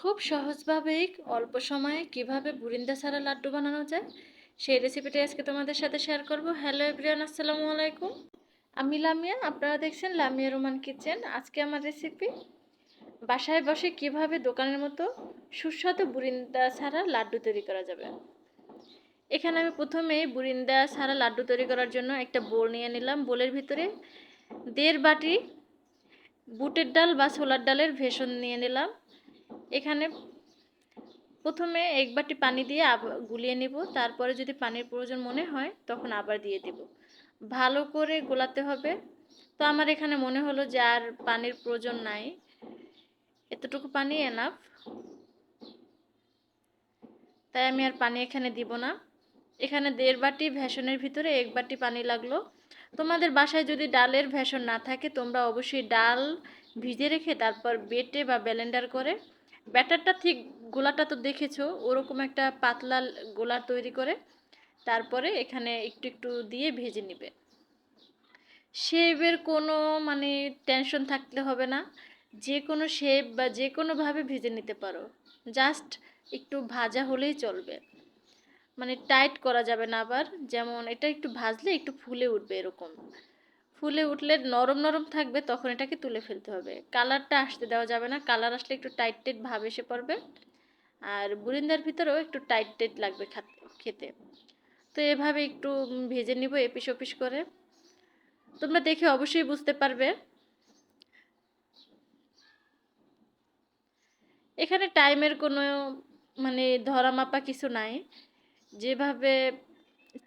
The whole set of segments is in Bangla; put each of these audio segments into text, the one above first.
খুব সহজভাবেই অল্প সময়ে কিভাবে বুরিন্দা ছাড়া লাড্ডু বানানো যায় সেই রেসিপিটা আজকে তোমাদের সাথে শেয়ার করব। হ্যালো এভরিওয়ান, আসসালামু আলাইকুম। আমি লামিয়া, আপনারা দেখছেন লামিয়া রোমান কিচেন। আজকে আমার রেসিপি বাসায় বসে কিভাবে দোকানের মতো সুস্বাদু বুরিন্দা ছাড়া লাড্ডু তৈরি করা যাবে। এখানে আমি প্রথমেই বুরিন্দা ছাড়া লাড্ডু তৈরি করার জন্য একটা বোল নিয়ে নিলাম। বোলের ভিতরে 1.5 বাটি বুটের ডাল বা ছোলার ডালের ভেষণ নিয়ে নিলাম। এখানে প্রথমে 1 বাটি পানি দিয়ে গুলিয়ে নেব, তারপরে যদি পানির প্রয়োজন মনে হয় তখন আবার দিয়ে দেব। ভালো করে গোলাতে হবে। তো আমার এখানে মনে হলো যে আর পানির প্রয়োজন নাই, এতটুকু পানি এনাফ, তাই আমি আর পানি এখানে দিব না। এখানে 1.5 বাটি ভেষনের ভিতরে 1 বাটি পানি লাগলো। তোমাদের বাসায় যদি ডালের ভেষণ না থাকে তোমরা অবশ্যই ডাল ভিজে রেখে তারপর বেটে বা ব্লেন্ডার করে ব্যাটারটা ঠিক গোলাটা তো দেখেছো ওরকম একটা পাতলা গোলা তৈরি করে তারপরে এখানে একটু একটু দিয়ে ভেজে নিবে। শেপের কোনো টেনশন থাকতে হবে না, যে কোনো শেপ বা যে কোনোভাবে ভেজে নিতে পারো, জাস্ট একটু ভাজা হলেই চলবে। টাইট করা যাবে না আবার, যেমন এটা একটু ভাজলে একটু ফুলে উঠবে, এরকম ফুলে উঠলে নরম নরম থাকবে, তখন এটাকে তুলে ফেলতে হবে। কালারটা আসতে দেওয়া যাবে না, কালার আসলে একটু টাইট টাইট ভাব এসে পড়বে, আর বুরিন্দার ভিতরেও একটু টাইট টাইট লাগবে খেতে। তো এভাবে একটু ভেজে নিব এপিস ওপিস করে, তোমরা দেখে অবশ্যই বুঝতে পারবে। এখানে টাইমের কোনো ধরা মাপা কিছু নাই, যেভাবে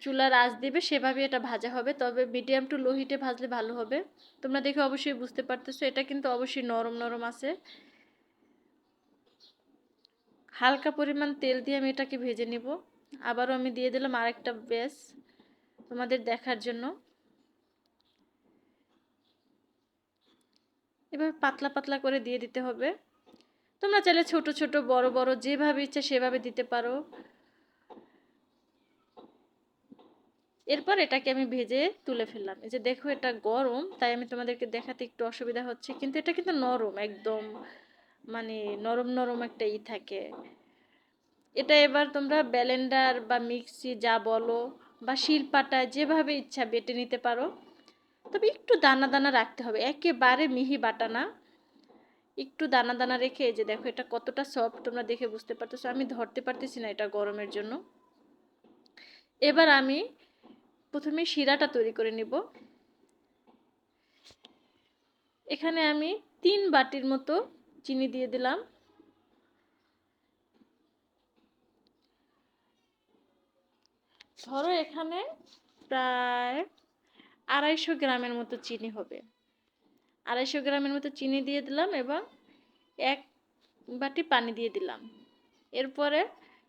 চুলার আঁচ দিবে সেভাবে এটা ভাজা হবে, তবে মিডিয়াম টু লো হিটে ভাজলে ভালো হবে। তোমরা দেখে অবশ্যই বুঝতে পারতেছো এটা কিন্তু অবশ্যই নরম নরম আছে। হালকা পরিমাণ তেল দিয়ে আমি এটাকে ভেজে নিব। আবারও আমি দিয়ে দিলাম আরেকটা ব্যাচ তোমাদের দেখার জন্য। এভাবে পাতলা পাতলা করে দিয়ে দিতে হবে। তোমরা চাইলে ছোট ছোট বড় বড় যেভাবে ইচ্ছা সেভাবে দিতে পারো। এরপর এটাকে আমি ভেজে তুলে ফেললাম। এই যে দেখো এটা গরম, তাই আমি তোমাদেরকে দেখাতে একটু অসুবিধা হচ্ছে, কিন্তু এটা কিন্তু নরম একদম, নরম নরম একটা থাকে। এটা এবার তোমরা ব্লেন্ডার বা মিক্সি যা বলো বা শিলপাটায় যেভাবে ইচ্ছা বেটে নিতে পারো, তবে একটু দানা দানা রাখতে হবে, একেবারে মিহি বাটা না, একটু দানা দানা রেখে। এই যে দেখো এটা কতটা সফট, তোমরা দেখে বুঝতে পারতেছো, আমি ধরতে পারতেছি না এটা গরমের জন্য। এবার আমি প্রথমে শিরাটা তৈরি করে নিব। এখানে আমি 3 বাটির মতো চিনি দিয়ে দিলাম। ধরো এখানে প্রায় 250 গ্রামের মতো চিনি হবে। 250 গ্রামের মতো চিনি দিয়ে দিলাম এবং 1 বাটি পানি দিয়ে দিলাম। এরপরে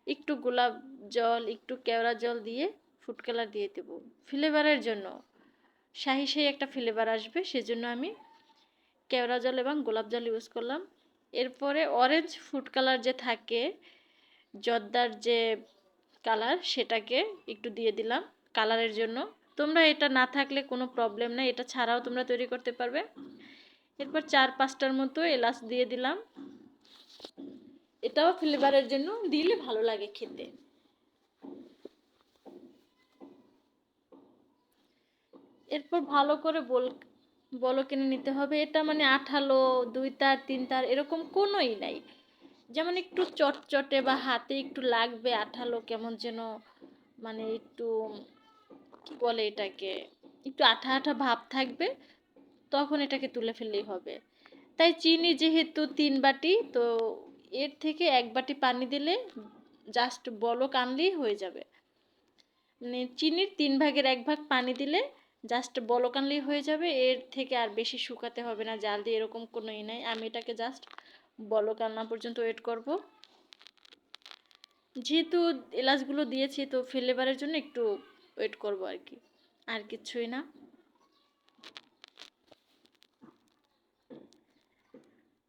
একটু গোলাপ জল, একটু কেওড়া জল দিয়ে ফুড কালার দিয়ে দেব ফ্লেভারের জন্য, শাহি শাহি একটা ফ্লেভার আসবে, সেজন্য আমি কেওড়া জল এবং গোলাপ জল ইউজ করলাম। এরপরে অরেঞ্জ ফুড কালার যে থাকে, জর্দার যে কালার, সেটাকে একটু দিয়ে দিলাম কালারের জন্য। তোমরা এটা না থাকলে কোনো প্রবলেম নাই, এটা ছাড়াও তোমরা তৈরি করতে পারবে। এরপর 4-5টার মতো এলাচ দিয়ে দিলাম, এটাও ফ্লেভারের জন্য দিলে ভালো লাগে খেতে। এরপর ভালো করে বলো কিনে নিতে হবে। এটা আঠালো 2 তার 3 তার এরকম কোনোই নাই, যেমন একটু চটচটে বা হাতে একটু লাগবে আঠালো, কেমন যেন একটু কি বলে এটাকে, একটু আঠা আঠা ভাব থাকবে, তখন এটাকে তুলে ফেললেই হবে। তাই চিনি যেহেতু 3 বাটি, তো এর থেকে 1 বাটি পানি দিলে জাস্ট বলক আনলেই হয়ে যাবে। চিনির 3 ভাগের 1 ভাগ পানি দিলে জাস্ট বলক আনলেই হয়ে যাবে, এর থেকে আর বেশি শুকাতে হবে না, জাল দিয়ে এরকম কোনো নাই। আমি এটাকে জাস্ট বলক আনা পর্যন্ত ওয়েট করব। যেহেতু এলাচগুলো দিয়েছি তো ফ্লেভারের জন্য একটু ওয়েট করব আর কি, আর কিছুই না।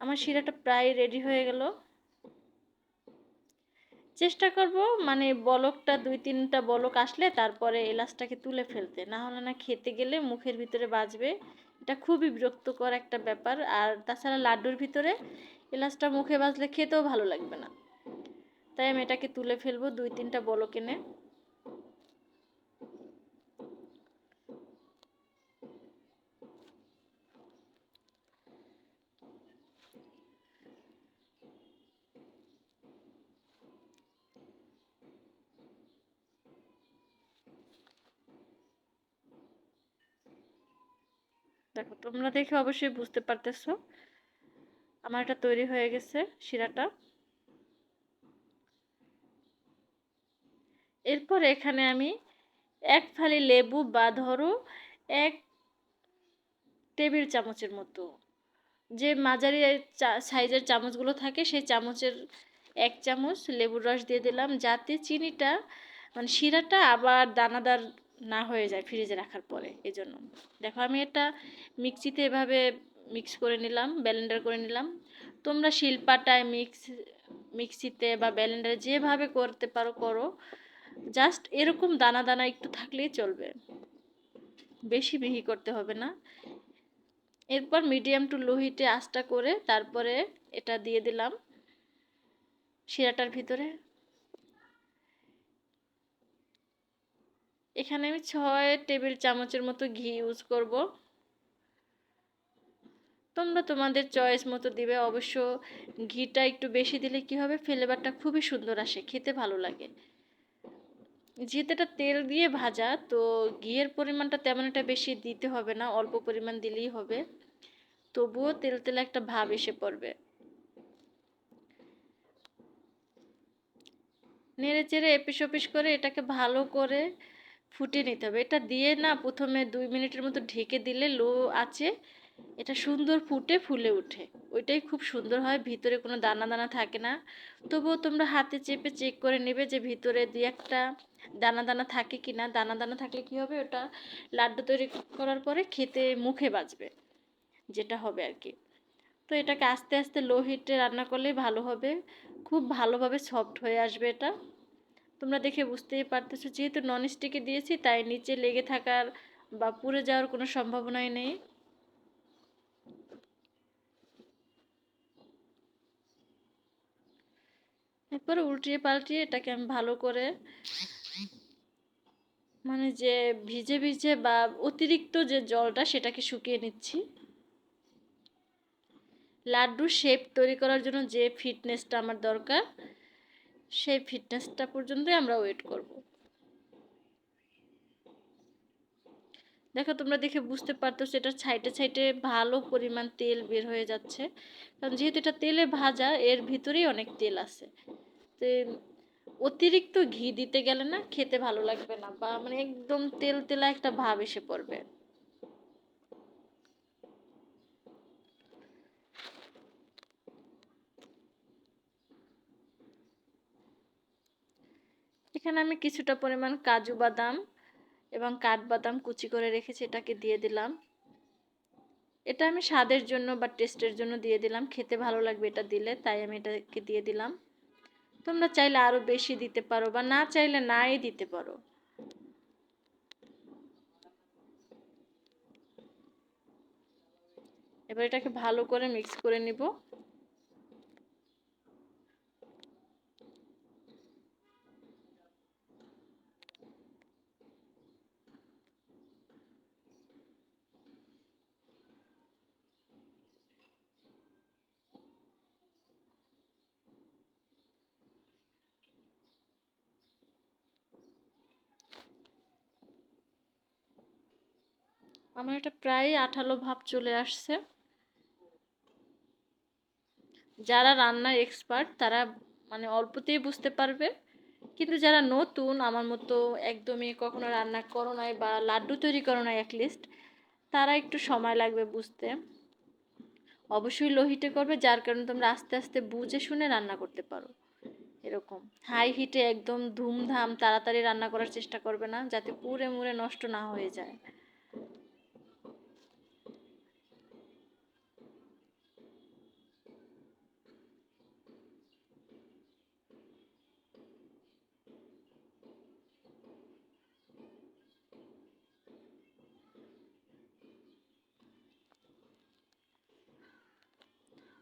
আমার শিরাটা প্রায় রেডি হয়ে গেল। চেষ্টা করব বলকটা 2-3টা বলক আসলে তারপরে এলাচটাকে তুলে ফেলতে, না হলে না খেতে গেলে মুখের ভিতরে বাজবে, এটা খুবই বিরক্তকর একটা ব্যাপার। আর তাছাড়া লাড্ডুর ভিতরে এলাচটা মুখে বাজলে খেতেও ভালো লাগবে না। তাই আমি এটাকে তুলে ফেলবো 2-3টা বলক এনে। দেখো তোমরা দেখে অবশ্যই বুঝতে পারতেছো আমার এটা তৈরি হয়ে গেছে শিরাটা। এরপর এখানে আমি 1 ফালি লেবু বা ধরো 1 টেবিল চামচের মতো, যে মাঝারি সাইজের চামচগুলো থাকে সেই চামচের 1 চামচ লেবুর রস দিয়ে দিলাম, যাতে চিনিটা মানে শিরাটা আবার দানাদার না হয়ে যায় ফ্রিজে রাখার পরে। এজন্য দেখো আমি এটা মিক্সিতে এভাবে মিক্স করে নিলাম, ব্লেন্ডার করে নিলাম। তোমরা শিলপাটায় মিক্সিতে বা ব্লেন্ডারে যেভাবে করতে পারো করো, জাস্ট এরকম দানা দানা একটু থাকলেই চলবে, বেশি মিহি করতে হবে না। এরপর মিডিয়াম টু লো হিটে আঁচটা করে তারপরে এটা দিয়ে দিলাম শিরাটার ভিতরে। এখানে আমি 6 টেবিল চামচের মতো ঘি ইউজ করব। তোমরা তোমাদের চয়েস মতো দিবে। অবশ্য ঘিটা একটু বেশি দিলে কি হবে, ফ্লেভারটা খুবই সুন্দর আসে, খেতে ভালো লাগে। যেহেতু এটা তেল দিয়ে ভাজা, তো ঘিয়ের পরিমাণটা তেমন একটা বেশি দিতে হবে না, অল্প পরিমাণ দিলেই হবে। তবুও তেল তেলে একটা ভাব এসে পড়বে। নেড়ে চেড়ে এপিস ওপিস করে এটাকে ভালো করে ফুটিয়ে নিতে হবে। এটা দিয়ে না প্রথমে 2 মিনিটের মতো ঢেকে দিলে লো আছে, এটা সুন্দর ফুলে ওঠে, ওইটাই খুব সুন্দর হয়, ভিতরে কোনো দানা দানা থাকে না। তবুও তোমরা হাতে চেপে চেক করে নেবে যে ভিতরে 2-1টা দানা দানা থাকে কি না। দানা দানা থাকলে কি হবে, ওটা লাড্ডু তৈরি করার পরে খেতে মুখে বাজবে, যেটা হবে আর কি। তো এটাকে আস্তে আস্তে লো হিটে রান্না করলেই ভালো হবে, খুব ভালোভাবে সফট হয়ে আসবে এটা। তোমরা দেখে বুঝতেই পারতেছো, যেহেতু ননস্টিকে দিয়েছি তাই নিচে লেগে থাকার বা পুড়ে যাওয়ার কোনো সম্ভাবনাই নেই। এরপরে উল্টিয়ে পাল্টিয়ে এটাকে আমি ভালো করে মানে যে ভিজে ভিজে বা অতিরিক্ত যে জলটা সেটাকে শুকিয়ে নিচ্ছি। লাড্ডুর শেপ তৈরি করার জন্য যে ফিটনেসটা আমার দরকার, সেই ফিটনেসটা পর্যন্তই আমরা ওয়েট করব। দেখো তোমরা দেখে বুঝতে পারতেছো এটা সাইডে সাইডে ভালো পরিমাণ তেল বের হয়ে যাচ্ছে, কারণ যেহেতু এটা তেলে ভাজা এর ভিতরেই অনেক তেল আছে। তো অতিরিক্ত ঘি দিতে গেলে না খেতে ভালো লাগবে না, বা মানে একদম তেল তেলা একটা ভাব এসে পড়বে। এখানে আমি কিছুটা পরিমাণ কাজু বাদাম এবং কাঠবাদাম কুচি করে রেখেছি, এটাকে দিয়ে দিলাম। এটা আমি স্বাদের জন্য বা টেস্টের জন্য দিয়ে দিলাম, খেতে ভালো লাগবে এটা দিলে, তাই আমি এটাকে দিয়ে দিলাম। তোমরা চাইলে আরো বেশি দিতে পারো বা না চাইলে নাই দিতে পারো। এবার এটাকে ভালো করে মিক্স করে নিব। আমার এটা প্রায় আঠালো ভাব চলে আসছে। যারা রান্নার এক্সপার্ট তারা মানে অল্পতেই বুঝতে পারবে, কিন্তু যারা নতুন আমার মতো একদমই কখনো রান্না করো নাই বা লাড্ডু তৈরি করো নাই অ্যাটলিস্ট, তারা একটু সময় লাগবে বুঝতে। অবশ্যই লো হিটে করবে, যার কারণে তোমরা আস্তে আস্তে বুঝে শুনে রান্না করতে পারো। এরকম হাই হিটে একদম ধুমধাম তাড়াতাড়ি রান্না করার চেষ্টা করবে না, যাতে পুড়ে মুড়ে নষ্ট না হয়ে যায়।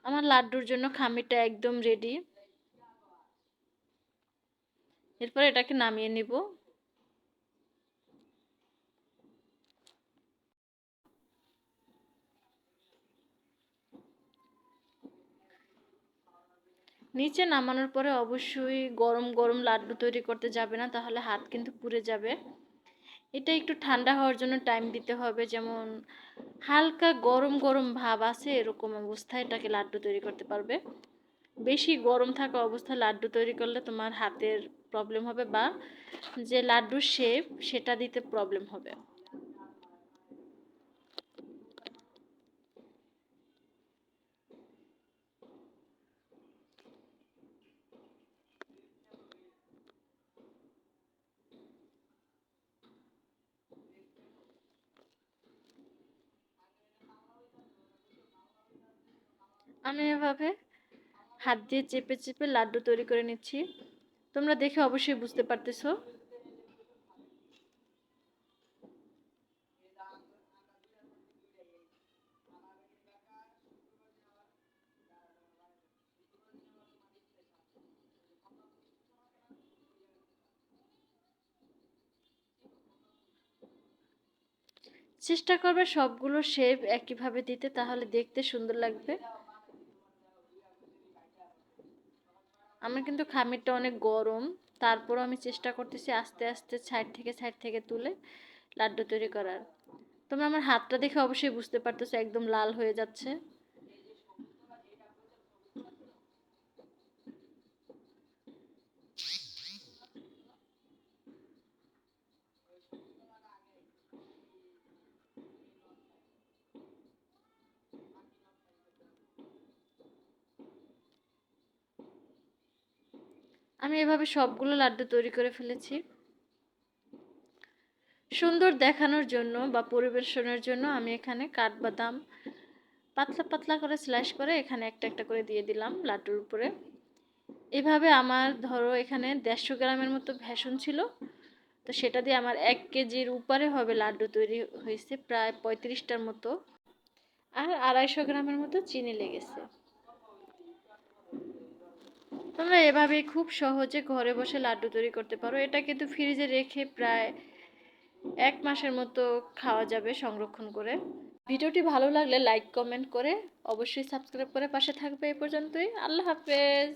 আমার লাড্ডুর জন্য খামিরটা একদম রেডি। এরপর এটাকে নামিয়ে নিব। নিচে নামানোর পরে অবশ্যই গরম গরম লাড্ডু তৈরি করতে যাবে না, তাহলে হাত কিন্তু পুড়ে যাবে। এটা একটু ঠান্ডা হওয়ার জন্য টাইম দিতে হবে, যেমন হালকা গরম গরম ভাব আছে এরকম অবস্থায় এটাকে লাড্ডু তৈরি করতে পারবে। বেশি গরম থাকা অবস্থায় লাড্ডু তৈরি করলে তোমার হাতের প্রবলেম হবে, বা যে লাড্ডুর শেপ সেটা দিতে প্রবলেম হবে। আমি এভাবে হাত দিয়ে চেপে চেপে লাড্ডু তৈরি করে নিচ্ছি। তোমরা দেখে অবশ্যই বুঝতে পারতেছো। চেষ্টা করবে সবগুলো শেপ একইভাবে দিতে, তাহলে দেখতে সুন্দর লাগবে। আমার কিন্তু খামিরটা অনেক গরম, তারপরও আমি চেষ্টা করতেছি আস্তে আস্তে সাইড থেকে তুলে লাড্ডু তৈরি করার। তোমরা আমার হাতটা দেখে অবশ্যই বুঝতে পারতেছো একদম লাল হয়ে যাচ্ছে। আমি এভাবে সবগুলো লাড্ডু তৈরি করে ফেলেছি। সুন্দর দেখানোর জন্য বা পরিবেশনের জন্য আমি এখানে কাঠবাদাম পাতলা পাতলা করে স্ল্যাশ করে এখানে একটা একটা করে দিয়ে দিলাম লাড্ডুর উপরে। এভাবে আমার ধরো এখানে 150 গ্রামের মতো ভেষন ছিল, তো সেটা দিয়ে আমার 1 কেজির উপরে হবে লাড্ডু তৈরি হয়েছে, প্রায় 35টার মতো। আর 250 গ্রামের মতো চিনি লেগেছে। তোমরা এভাবে খুব সহজে ঘরে বসে লাড্ডু তৈরি করতে পারো। এটা কিন্তু ফ্রিজে রেখে প্রায় 1 মাসের মতো খাওয়া যাবে সংরক্ষণ করে। ভিডিওটি ভালো লাগলে লাইক কমেন্ট করে অবশ্যই সাবস্ক্রাইব করে পাশে থাকবে। এই পর্যন্তই, আল্লাহ হাফেজ।